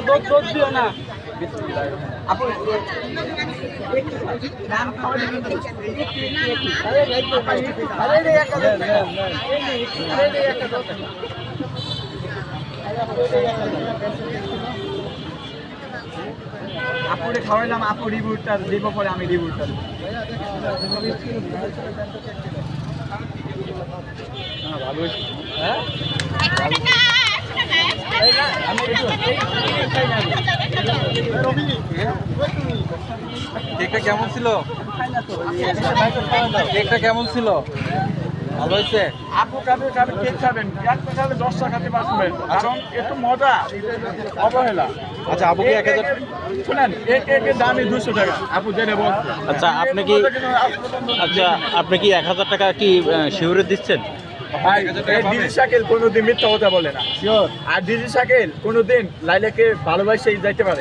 দুধ দিও না আপু আপুরে খাওয়াইলাম, আপু রিভিউটা দিব, পরে আমি রিভিউটা দেবো। ভালো হ্যাঁ কেকটা কেমন ছিল? কেকটা কেমন ছিল? ভালো হয়েছে? আপু খাবে কেক খাবেন, একটা খাবে 10টা খাতে পারবেন, কারণ একটু মজা অবহেলা। আচ্ছা আপু কি 1000 শুনেন, এই কেকের দামই 200 টাকা আপু জেনে বল। আচ্ছা আপনি কি 1000 টাকা কি শিওরে দিচ্ছেন? ভাই ডিজি শাকিল কোনোদিন মিথ্যা কথা বলে না, শিওর। আর ডিজি শাকিল কোনোদিন লাইলাকে ভালোবাসে যাইতে পারে।